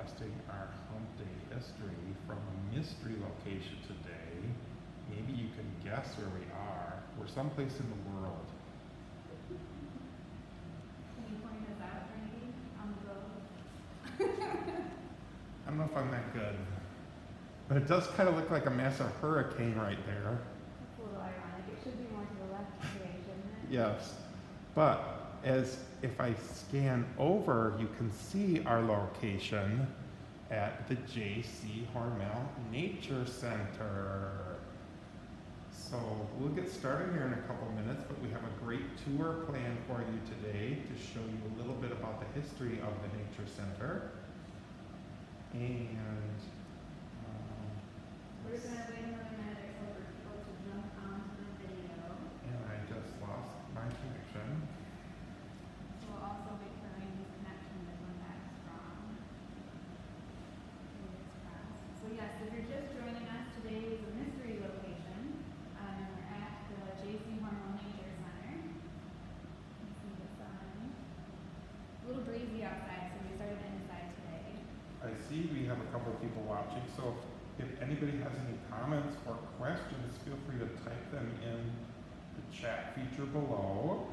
broadcasting our Hump Day history from a mystery location today. Maybe you can guess where we are. We're someplace in the world. Can you point us out, maybe, on the globe? I don't know if I'm that good, but it does kind of look like a massive hurricane right there. That's a little ironic. It should be more to the left today, shouldn't it? Yes, but if I scan over, you can see our location at the J.C. Hormel Nature Center. So we'll get started here in a couple minutes, but we have a great tour planned for you today to show you a little bit about the history of the Nature Center. And We're just going to wait another minute or so for people to jump onto the video. and I just lost my connection. So we'll also wait for Randy's connection to come back strong. Fingers crossed. So yes, if you're just joining us, today is a mystery location. We're at the J.C. Hormel Nature Center. You see the sign. A little breezy outside, so we started inside today. I see we have a couple of people watching, so if anybody has any comments or questions, feel free to type them in the chat feature below,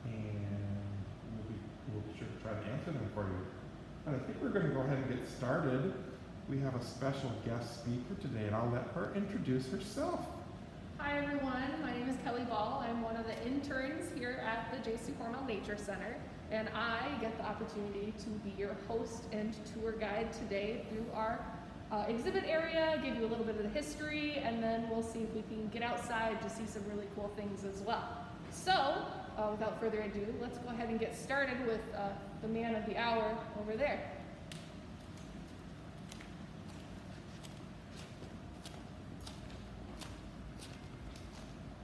and we'll be sure to try to answer them for you. And I think we're going to go ahead and get started. We have a special guest speaker today, and I'll let her introduce herself. Hi everyone, my name is Kelly Ball. I'm one of the interns here at the J.C. Hormel Nature Center, and I get the opportunity to be your host and tour guide today through our exhibit area, give you a little bit of the history, and then we'll see if we can get outside to see some really cool things as well. So, without further ado, let's go ahead and get started with the man of the hour over there.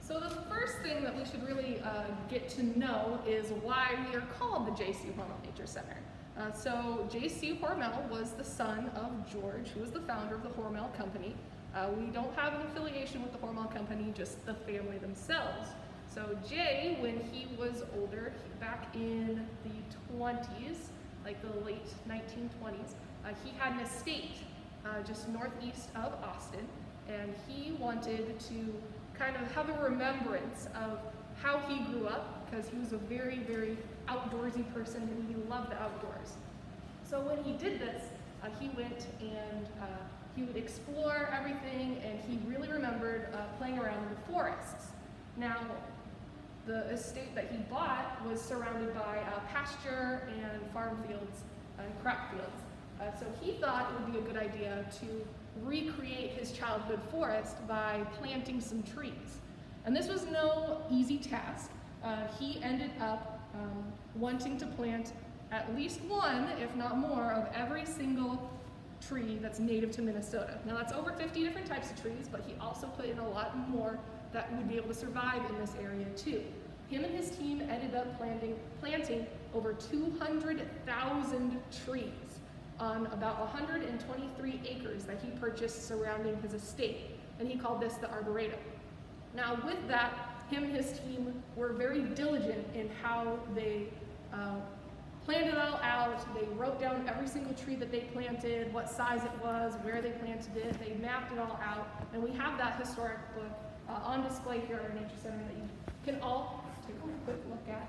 So the first thing that we should really get to know is why we are called the J.C. Hormel Nature Center. So J.C. Hormel was the son of George, who was the founder of the Hormel Company. We don't have an affiliation with the Hormel Company, just the family themselves. So Jay, when he was older, back in the 20s, like the late 1920s, he had an estate just northeast of Austin, and he wanted to kind of have a remembrance of how he grew up, because he was a very, very outdoorsy person and he loved the outdoors. So when he did this, he went and he would explore everything, and he really remembered playing around in the forests. Now, the estate that he bought was surrounded by pasture and farm fields and crop fields. So he thought it would be a good idea to recreate his childhood forest by planting some trees. And this was no easy task. He ended up wanting to plant at least one, if not more, of every single tree that's native to Minnesota. Now that's over 50 different types of trees, but he also put in a lot more that would be able to survive in this area too. Him and his team ended up planting over 200,000 trees on about 123 acres that he purchased surrounding his estate, and he called this the Arboretum. Now with that, him and his team were very diligent in how they planned it all out. They wrote down every single tree that they planted, what size it was, where they planted it. They mapped it all out, and we have that historic book on display here at our Nature Center that you can all take a quick look at.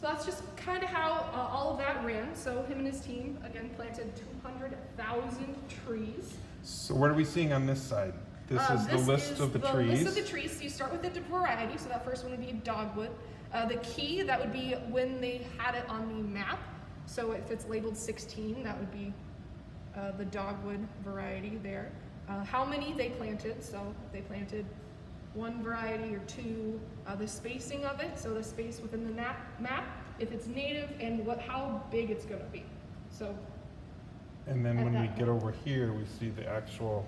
So that's just kind of how all of that ran. So him and his team, again, planted 200,000 trees. So what are we seeing on this side? This is the list of the trees. List of the trees. So you start with the variety. So that first one would be dogwood. The key, that would be when they had it on the map. So if it's labeled 16, that would be the dogwood variety there. How many they planted. So if they planted one variety or two, the spacing of it, so the space within the map, if it's native, and how big it's going to be. So, and then when we get over here, we see the actual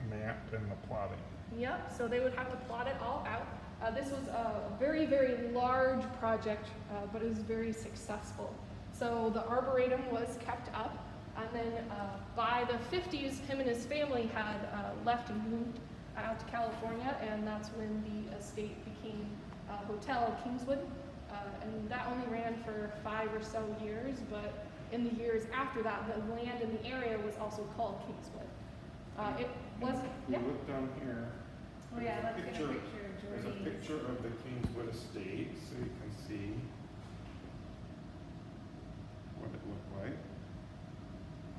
map and the plotting. Yep, so they would have to plot it all out. This was a very, very large project, but it was very successful. So the Arboretum was kept up, and then by the 50s, him and his family had left and moved out to California, and that's when the estate became Hotel Kingswood, and that only ran for 5 or so years, but in the years after that, the land in the area was also called Kingswood. It was, yeah. You look down here. Oh yeah, let's get a Picture- picture of There's a Jordy's. picture of the Kingswood estate, so you can see what it looked like.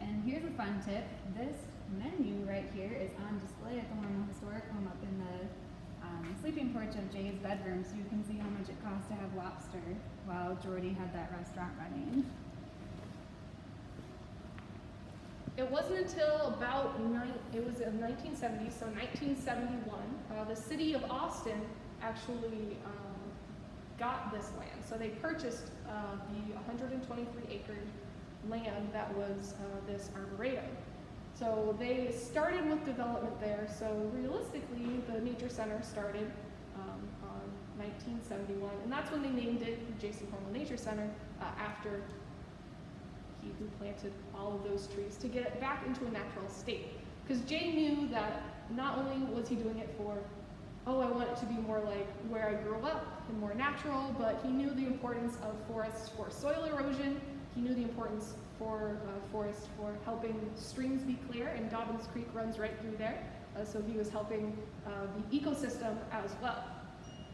And here's a fun tip. This menu right here is on display at the Hormel Historic Home up in the sleeping porch of Jay's bedroom, so you can see how much it costs to have lobster while Jordy had that restaurant running. It wasn't until about it was in 1970, so 1971, the city of Austin actually got this land. So they purchased the 123-acre land that was this arboretum. So they started with development there. So realistically, the nature center started on 1971, and that's when they named it J.C. Hormel Nature Center after he who planted all of those trees to get it back into a natural state. Because Jay knew that not only was he doing it for, oh, I want it to be more like where I grew up and more natural, but he knew the importance of forests for soil erosion. He knew the importance for forests for helping streams be clear, and Dobbins Creek runs right through there. So he was helping the ecosystem as well.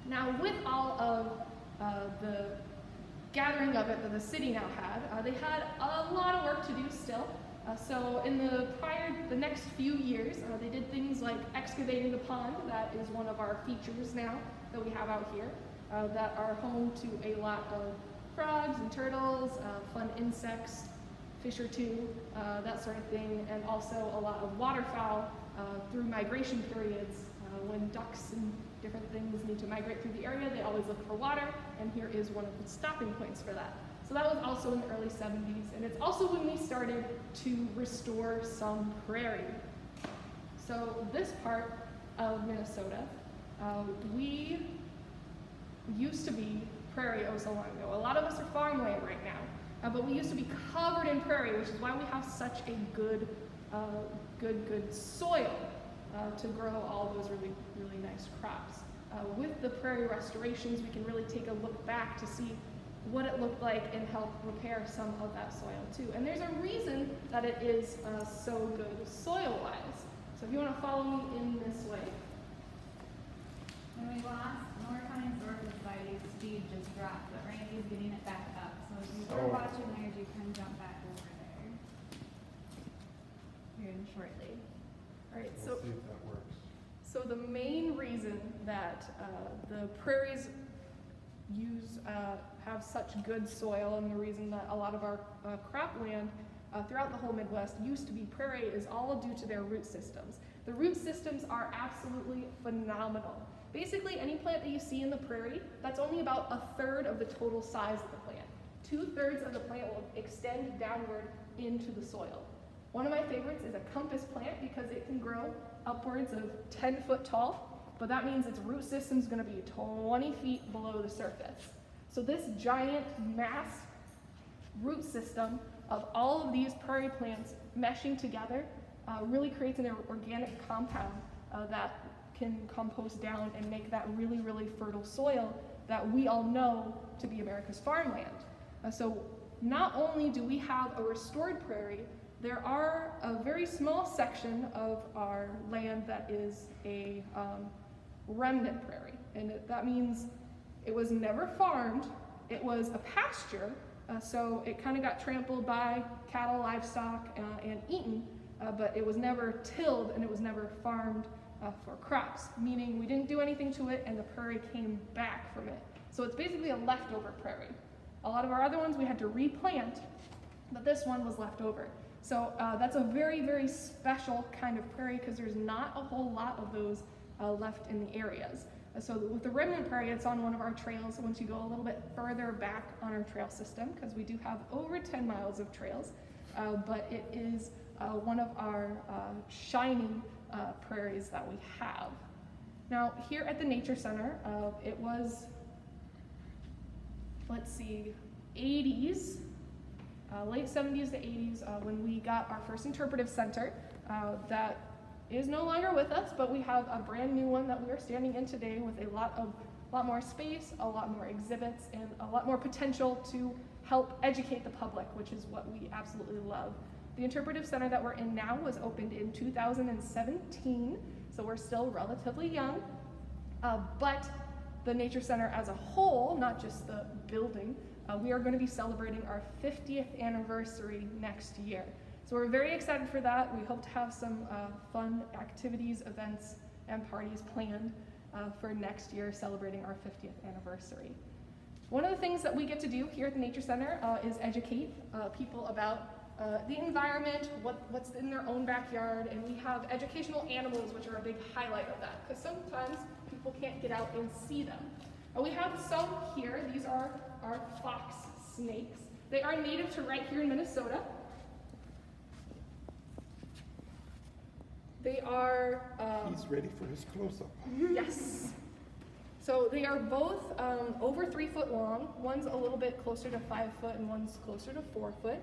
Now, with all of the gathering of it that the city now had, they had a lot of work to do still. So in the next few years, they did things like excavating the pond. That is one of our features now that we have out here, that are home to a lot of frogs and turtles, fun insects, fish or two, that sort of thing, and also a lot of waterfowl through migration periods. When ducks and different things need to migrate through the area, they always look for water, and here is one of the stopping points for that. So that was also in the early 70s, and it's also when we started to restore some prairie. So this part of Minnesota, we used to be prairie oh so long ago. A lot of us are farmland right now, but we used to be covered in prairie, which is why we have such a good soil to grow all those really nice crops. With the prairie restorations, we can really take a look back to see what it looked like and help repair some of that soil too. And there's a reason that it is so good soil-wise. So if you want to follow me in this way. When we lost Moore County Historical Society's speed just dropped, but Randy's getting it back up. So if you were watching there, you can jump back over there. Here shortly. All right, We'll see if that works. So the main reason that the prairies have such good soil, and the reason that a lot of our cropland throughout the whole Midwest used to be prairie, is all due to their root systems. The root systems are absolutely phenomenal. Basically, any plant that you see in the prairie, that's only about a third of the total size of the plant. 2/3 of the plant will extend downward into the soil. One of my favorites is a compass plant because it can grow upwards of 10 foot tall, but that means its root system is going to be 20 feet below the surface. So this giant mass root system of all of these prairie plants meshing together really creates an organic compound that can compost down and make that really fertile soil that we all know to be America's farmland. So not only do we have a restored prairie, there are a very small section of our land that is a remnant prairie. And that means it was never farmed, it was a pasture, so it kind of got trampled by cattle, livestock, and eaten, but it was never tilled and it was never farmed for crops, meaning we didn't do anything to it and the prairie came back from it. So it's basically a leftover prairie. A lot of our other ones we had to replant, but this one was left over. So that's a very special kind of prairie because there's not a whole lot of those left in the areas. So with the remnant prairie, it's on one of our trails. Once you go a little bit further back on our trail system, because we do have over 10 miles of trails, but it is one of our shining prairies that we have. Now here at the Nature Center, it was, let's see, 80s, late 70s to 80s when we got our first interpretive center that is no longer with us, but we have a brand new one that we are standing in today with a lot more space, a lot more exhibits, and a lot more potential to help educate the public, which is what we absolutely love. The interpretive center that we're in now was opened in 2017, so we're still relatively young, but the Nature Center as a whole, not just the building, we are going to be celebrating our 50th anniversary next year. So we're very excited for that. We hope to have some fun activities, events, and parties planned for next year celebrating our 50th anniversary. One of the things that we get to do here at the Nature Center is educate people about the environment, what's in their own backyard, and we have educational animals, which are a big highlight of that, because sometimes people can't get out and see them. We have some here. These are our fox snakes. They are native to right here in Minnesota. They are... He's ready for his close-up. Yes. So they are both over 3 foot long. One's a little bit closer to 5 foot and one's closer to 4 foot.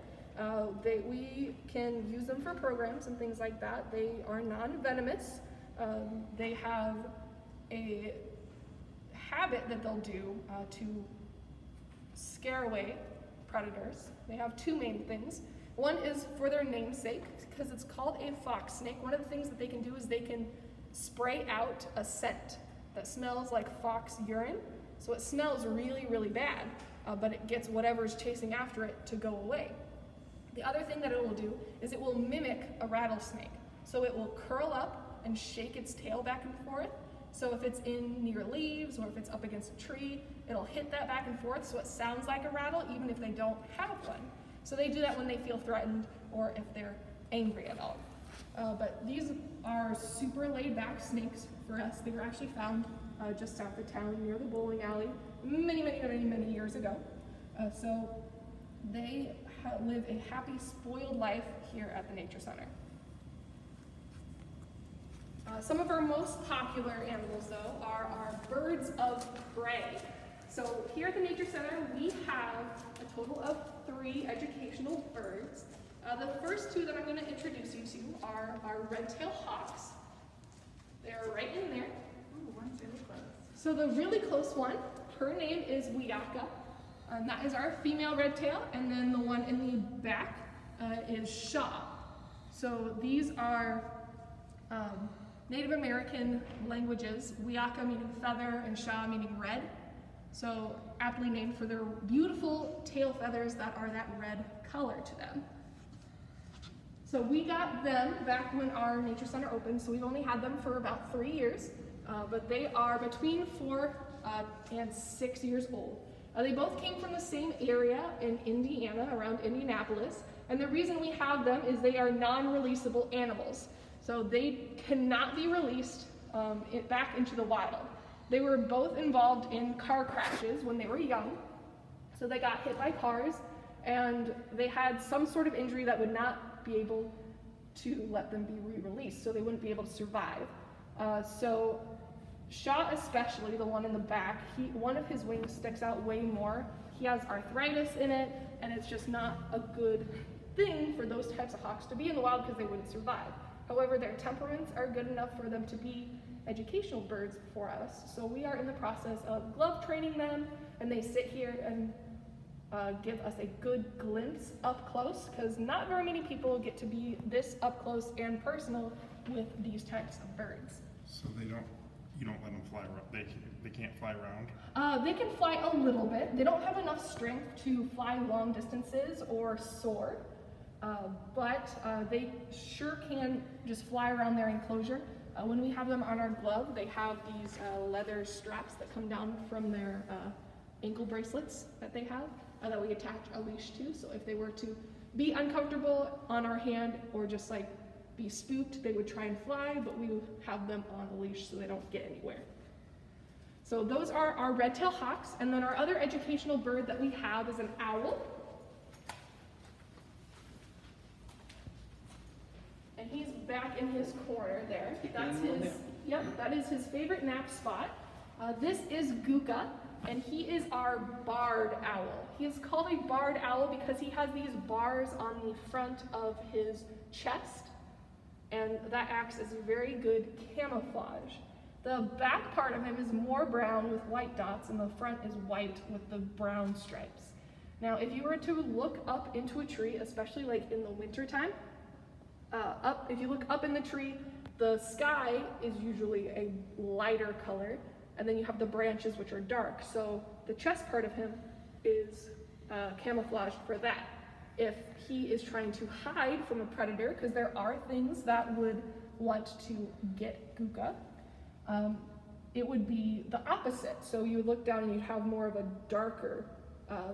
We can use them for programs and things like that. They are non-venomous. They have a habit that they'll do to scare away predators. They have two main things. One is for their namesake, because it's called a fox snake. One of the things that they can do is they can spray out a scent that smells like fox urine. So it smells really, really bad, but it gets whatever's chasing after it to go away. The other thing that it will do is it will mimic a rattlesnake. So it will curl up and shake its tail back and forth. So if it's in near leaves or if it's up against a tree, it'll hit that back and forth so it sounds like a rattle even if they don't have one. So they do that when they feel threatened or if they're angry at all. But these are super laid back snakes for us. They were actually found just south of town near the bowling alley many years ago. So they live a happy, spoiled life here at the Nature Center. Some of our most popular animals, though, are our birds of prey. So here at the Nature Center, we have a total of 3 educational birds. The first 2 that I'm going to introduce you to are our red-tailed hawks. They're right in there. Ooh, one's really close. So the really close one, her name is Wiaka, and that is our female red-tail, and then the one in the back is Shaw. So these are Native American languages, Wiaka meaning feather and Shaw meaning red. So aptly named for their beautiful tail feathers that are that red color to them. So we got them back when our Nature Center opened, so we've only had them for about 3 years, but they are between 4 and 6 years old. They both came from the same area in Indiana, around Indianapolis, and the reason we have them is they are non-releasable animals. So they cannot be released back into the wild. They were both involved in car crashes when they were young. So they got hit by cars and they had some sort of injury that would not be able to let them be re-released, so they wouldn't be able to survive. So Shaw especially, the one in the back, one of his wings sticks out way more. He has arthritis in it, and it's just not a good thing for those types of hawks to be in the wild because they wouldn't survive. However, their temperaments are good enough for them to be educational birds for us. So we are in the process of glove training them, and they sit here and give us a good glimpse up close, because not very many people get to be this up close and personal with these types of birds. So you don't let them fly around. They can't fly around. They can fly a little bit. They don't have enough strength to fly long distances or soar, but they sure can just fly around their enclosure. When we have them on our glove, they have these leather straps that come down from their ankle bracelets that they have that we attach a leash to. So if they were to be uncomfortable on our hand or just like be spooked, they would try and fly, but we would have them on a leash so they don't get anywhere. So those are our red-tailed hawks, and then our other educational bird that we have is an owl. And he's back in his corner there. That is his favorite nap spot. This is Guka, and he is our barred owl. He is called a barred owl because he has these bars on the front of his chest, and that acts as a very good camouflage. The back part of him is more brown with white dots, and the front is white with the brown stripes. Now, if you were to look up into a tree, especially like in the winter time, if you look up in the tree, the sky is usually a lighter color, and then you have the branches which are dark. So the chest part of him is camouflaged for that. If he is trying to hide from a predator, because there are things that would want to get Guka, it would be the opposite. So you would look down and you'd have more of a darker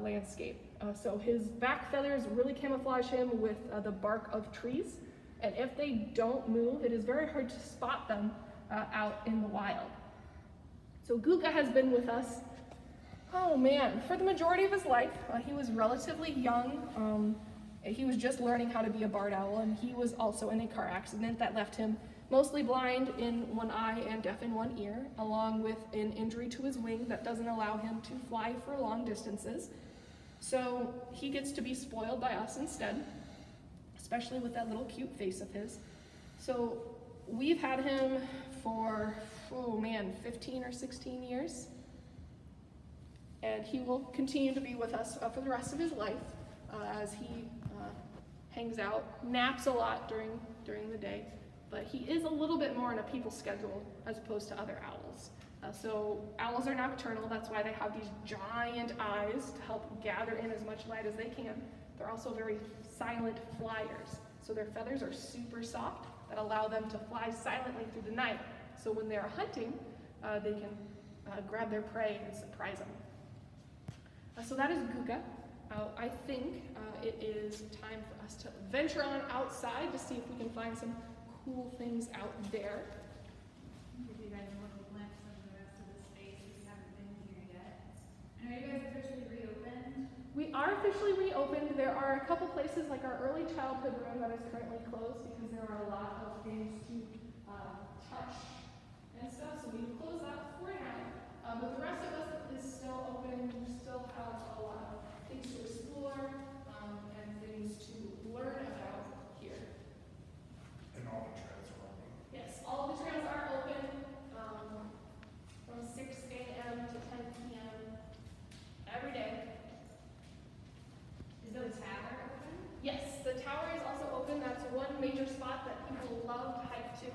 landscape. So his back feathers really camouflage him with the bark of trees. And if they don't move, it is very hard to spot them out in the wild. So Guka has been with us, oh man, for the majority of his life. He was relatively young. He was just learning how to be a barred owl, and he was also in a car accident that left him mostly blind in one eye and deaf in one ear, along with an injury to his wing that doesn't allow him to fly for long distances. So he gets to be spoiled by us instead, especially with that little cute face of his. So we've had him for, 15 or 16 years. And he will continue to be with us for the rest of his life as he hangs out, naps a lot during the day. But he is a little bit more on a people schedule as opposed to other owls. So owls are nocturnal, that's why they have these giant eyes to help gather in as much light as they can. They're also very silent flyers. So their feathers are super soft that allow them to fly silently through the night. So when they're hunting, they can grab their prey and surprise them. So that is Guka. I think it is time for us to venture on outside to see if we can find some cool things out there. Give you guys a little glimpse of the rest of the space if you haven't been here yet. And are you guys officially reopened? We are officially reopened. There are a couple places like our early childhood room that is currently closed because there are a lot of things to touch and stuff. So we close that for now. But the rest of us is still open. We still have a lot of things to explore and things to learn about here. And all the trails are open. Yes, all of the trails are open from 6 a.m. to 10 p.m. every day. Is the tower open? Yes, the tower is also open. That's one major spot that people love to hike to.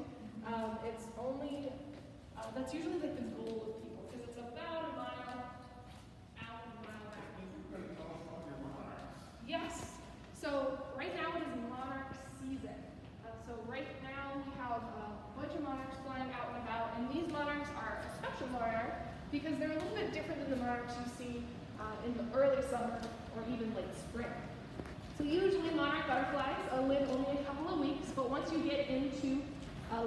It's only, that's usually like the goal of people because it's about a mile out and a mile back. You're going to tell us about your monarchs. Yes, so right now it is monarch season. So right now we have a bunch of monarchs flying out and about, and these monarchs are a special monarch because they're a little bit different than the monarchs you see in the early summer or even late spring. So usually monarch butterflies live only a couple of weeks, but once you get into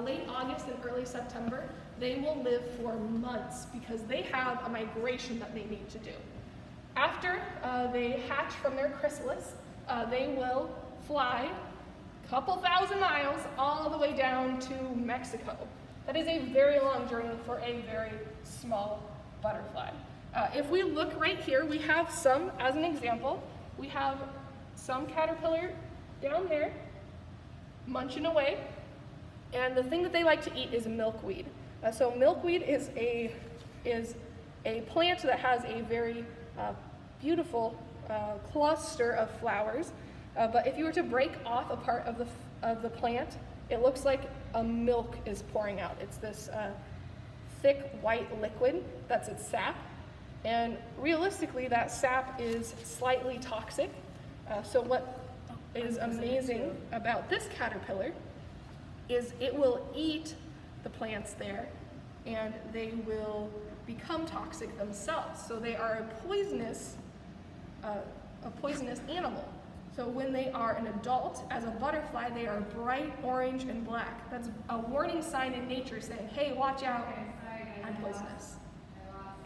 late August and early September, they will live for months because they have a migration that they need to do. After they hatch from their chrysalis, they will fly a couple thousand miles all the way down to Mexico. That is a very long journey for a very small butterfly. If we look right here, we have some, as an example, we have some caterpillar down there munching away, and the thing that they like to eat is milkweed. So milkweed is a plant that has a very beautiful cluster of flowers, but if you were to break off a part of the plant, it looks like a milk is pouring out. It's this thick white liquid that's its sap. And realistically, that sap is slightly toxic. So what is amazing about this caterpillar is it will eat the plants there, and they will become toxic themselves. So they are a poisonous animal. So when they are an adult, as a butterfly, they are bright orange and black. That's a warning sign in nature saying, hey, watch out, Okay, sorry guys. I'm poisonous. I lost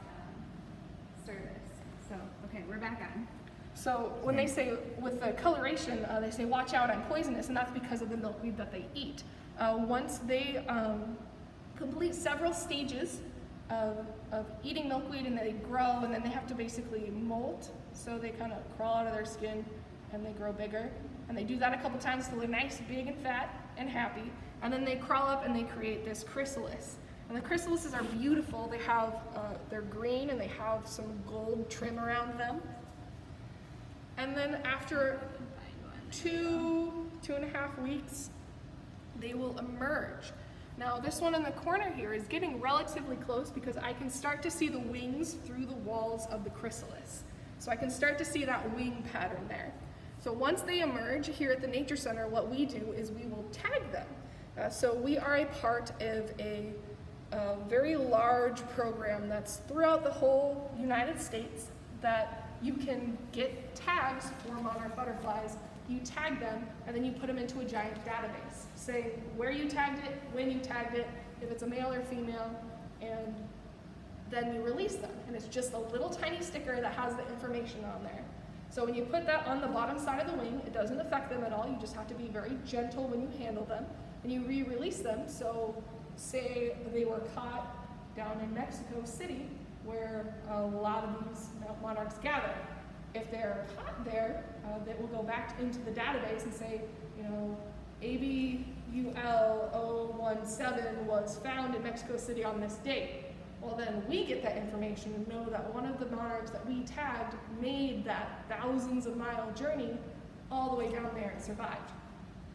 service. So, okay, we're back on. So when they say, with the coloration, they say, watch out, I'm poisonous, and that's because of the milkweed that they eat. Once they complete several stages of eating milkweed, and they grow, and then they have to basically molt, so they kind of crawl out of their skin, and they grow bigger. And they do that a couple times till they're nice, big, and fat, and happy. And then they crawl up and they create this chrysalis. And the chrysalises are beautiful. They have, they're green, and they have some gold trim around them. And then after 2.5 weeks, they will emerge. Now this one in the corner here is getting relatively close because I can start to see the wings through the walls of the chrysalis. So I can start to see that wing pattern there. So once they emerge here at the Nature Center, what we do is we will tag them. So we are a part of a very large program that's throughout the whole United States that you can get tags for monarch butterflies. You tag them, and then you put them into a giant database, saying where you tagged it, when you tagged it, if it's a male or female, and then you release them. And it's just a little tiny sticker that has the information on there. So when you put that on the bottom side of the wing, it doesn't affect them at all. You just have to be very gentle when you handle them, and you re-release them. So say they were caught down in Mexico City, where a lot of these monarchs gather. If they're caught there, they will go back into the database and say, you know, ABUL017 was found in Mexico City on this date. Well, then we get that information and know that one of the monarchs that we tagged made that thousands of mile journey all the way down there and survived.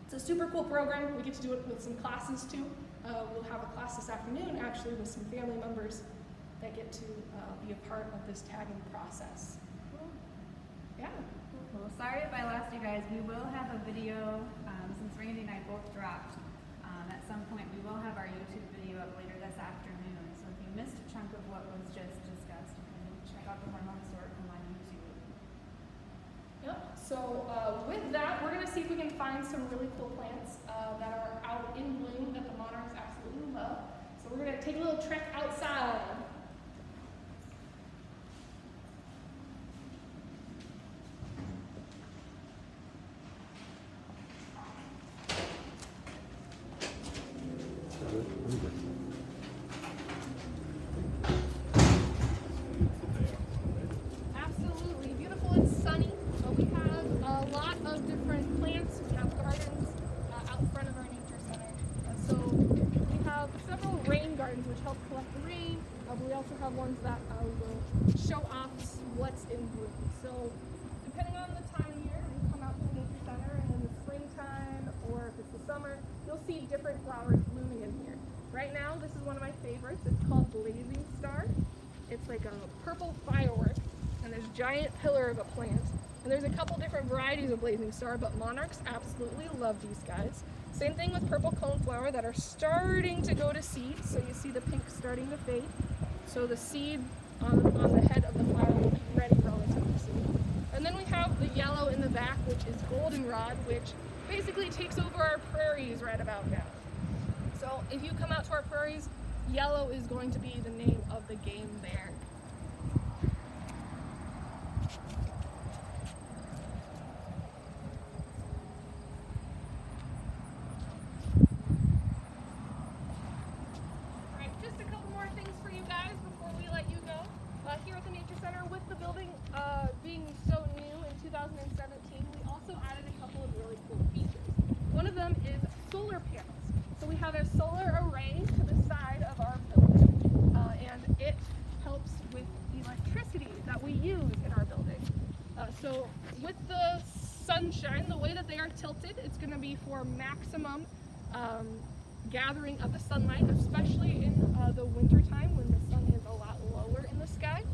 It's a super cool program. We get to do it with some classes too. We'll have a class this afternoon actually with some family members that get to be a part of this tagging process. Yeah. Cool. Sorry if I lost you guys. We will have a video, since Randy and I both dropped. At some point, we will have our YouTube video up later this afternoon. So if you missed a chunk of what was just discussed, you can check out the Hormel Store on YouTube. Yep. So with that, we're going to see if we can find some really cool plants that are out in bloom that the monarchs absolutely love. So we're going to take a little trek outside. Absolutely beautiful and sunny. We have a lot of different plants. We have gardens out in front of our nature center. So we have several rain gardens which help collect the rain. But we also have ones that will show off what's in bloom. So depending on the time of year, we come out to the nature center, and in the springtime or if it's the summer, you'll see different flowers blooming in here. Right now, this is one of my favorites. It's called Blazing Star. It's like a purple firework, and there's a giant pillar of a plant. And there's a couple different varieties of Blazing Star, but monarchs absolutely love these guys. Same thing with purple coneflower that are starting to go to seed. So you see the pink starting to fade. So the seed on the head of the flower will be ready relatively soon. And then we have the yellow in the back, which is goldenrod, which basically takes over our prairies right about now. So if you come out to our prairies, yellow is going to be the name of the game there. All right, just a couple more things for you guys before we let you go. Here at the Nature Center, with the building being so new in 2017, we also added a couple of really cool features. One of them is solar panels. So we have a solar array to the side of our building, and it helps with electricity that we use in our building. So with the sunshine, the way that they are tilted, it's going to be for maximum gathering of the sunlight, especially in the winter time when the sun is a lot lower in the sky.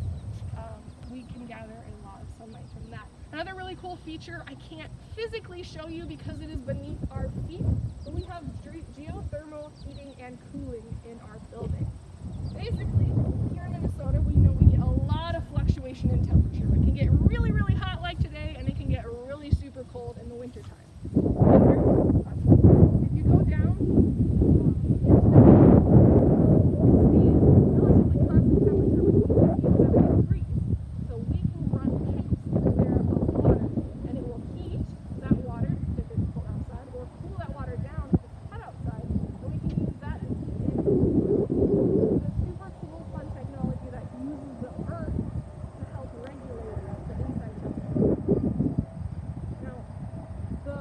We can gather a lot of sunlight from that. Another really cool feature I can't physically show you because it is beneath our feet, but we have geothermal heating and cooling in our building. Basically, here in Minnesota, we know we get a lot of fluctuation in temperature. It can get really, really hot like today, and it can get really super cold in the winter time. If you go down relatively constant temperature between 50 and 70 degrees. So we can run pipes through there of water, and it will heat that water if it's cold outside, or cool that water down if it's hot outside, and we can use that as heating. It's a super cool, fun technology that uses the earth to help regulate the inside temperature. Now, the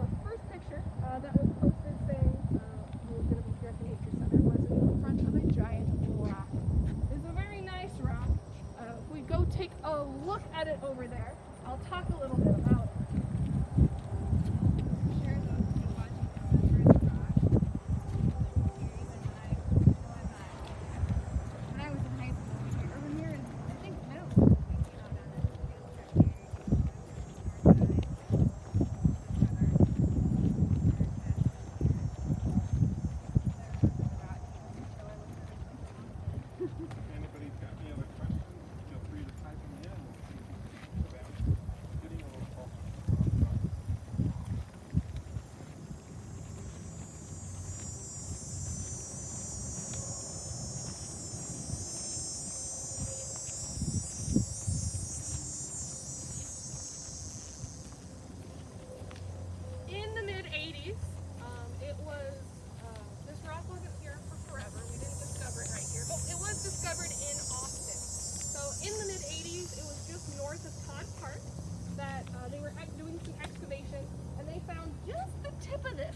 tip of this.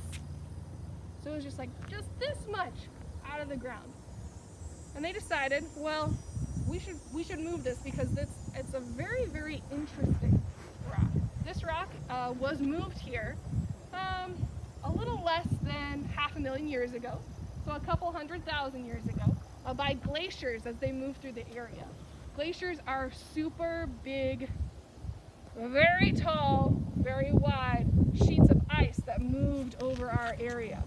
So it was just like, just this much out of the ground. And they decided, well, we should move this because it's a very, very interesting rock. This rock was moved here a little less than 500,000 years ago, so a couple 100,000 years ago, by glaciers as they moved through the area. Glaciers are super big, very tall, very wide sheets of ice that moved over our area.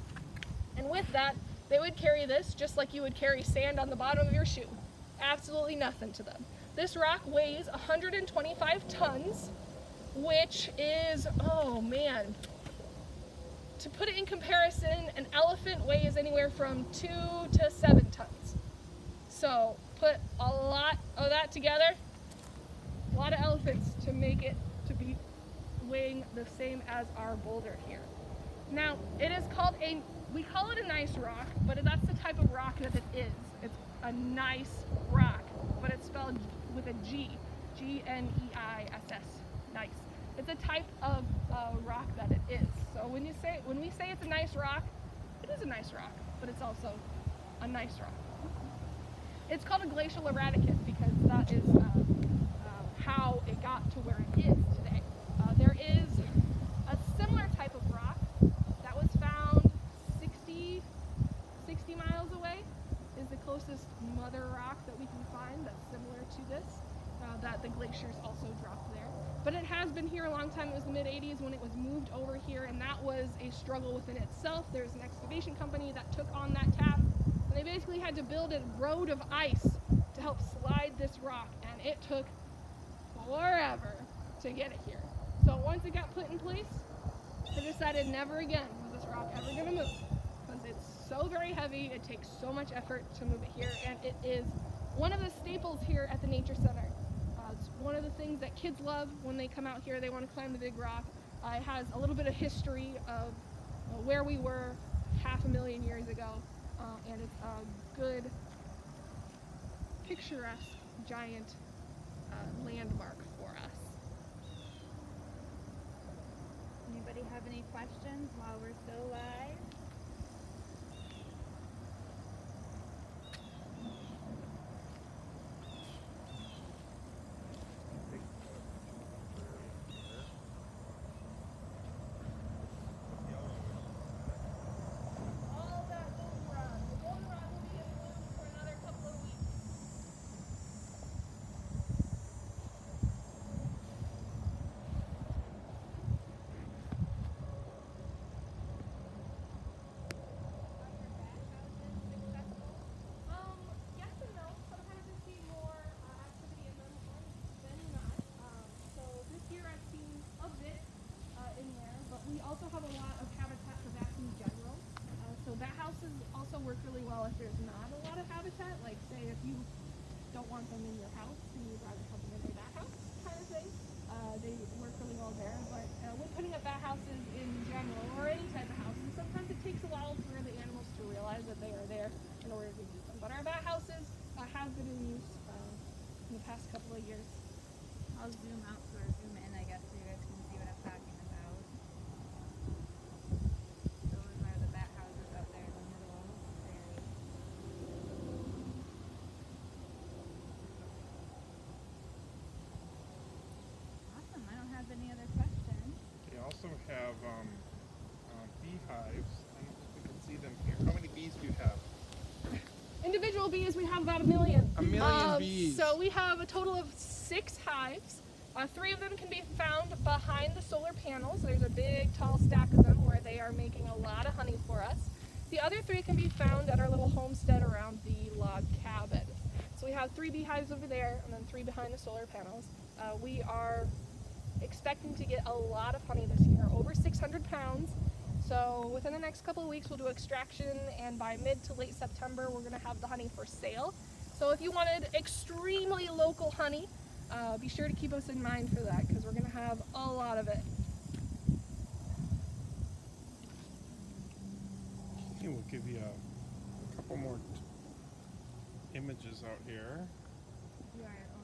And with that, they would carry this just like you would carry sand on the bottom of your shoe. Absolutely nothing to them. This rock weighs 125 tons, which is, oh man, to put it in comparison, an elephant weighs anywhere from 2 to 7 tons. So put a lot of that together, a lot of elephants to make it to be weighing the same as our boulder here. Now, it is called we call it a nice rock, but that's the type of rock that it is. It's a nice rock, but it's spelled with a G, G-N-E-I-S-S, nice. It's a type of rock that it is. So when we say it's a nice rock, it is a nice rock, but it's also a nice rock. It's called a glacial eradicate because that is how it got to where it is today. There is a similar type of rock that was found 60 miles away, is the closest mother rock that we can find that's similar to this, that the glaciers also dropped there. But it has been here a long time. It was the mid-'80s when it was moved over here, and that was a struggle within itself. There's an excavation company that took on that task, and they basically had to build a road of ice to help slide this rock, and it took forever to get it here. So once it got put in place, they decided never again was this rock ever going to move, because it's so very heavy, it takes so much effort to move it here, and it is one of the staples here at the Nature Center. It's one of the things that kids love when they come out here. They want to climb the big rock. It has a little bit of history of where we were 500,000 years ago, and it's a good, picturesque, giant landmark for us. Anybody have any questions while we're still live? Work really well if there's not a lot of habitat, like say if you don't want them in your house and you'd rather have them in a bat house kind of thing. They work really well there, but when putting up bat houses in general, or any type of house, and sometimes it takes a while for the animals to realize that they are there in order to use them. But our bat houses have been in use in the past couple of years. I'll zoom out or zoom in, I guess, so you guys can see what I'm talking about. Those are the bat houses out there in the middle of the prairie. Awesome. I don't have any other questions. They also have beehives. I don't know if we can see them here. How many bees do you have? Individual bees, we have about 1 million. 1 million bees. So we have a total of 6 hives. 3 of them can be found behind the solar panels. There's a big tall stack of them where they are making a lot of honey for us. The other 3 can be found at our little homestead around the log cabin. So we have 3 beehives over there and then 3 behind the solar panels. We are expecting to get a lot of honey this year, over 600 pounds. So within the next couple of weeks we'll do extraction, and by mid to late September we're going to have the honey for sale. So if you wanted extremely local honey, be sure to keep us in mind for that, because we're going to have a lot of it. Okay, we'll give you a couple more images out here. You are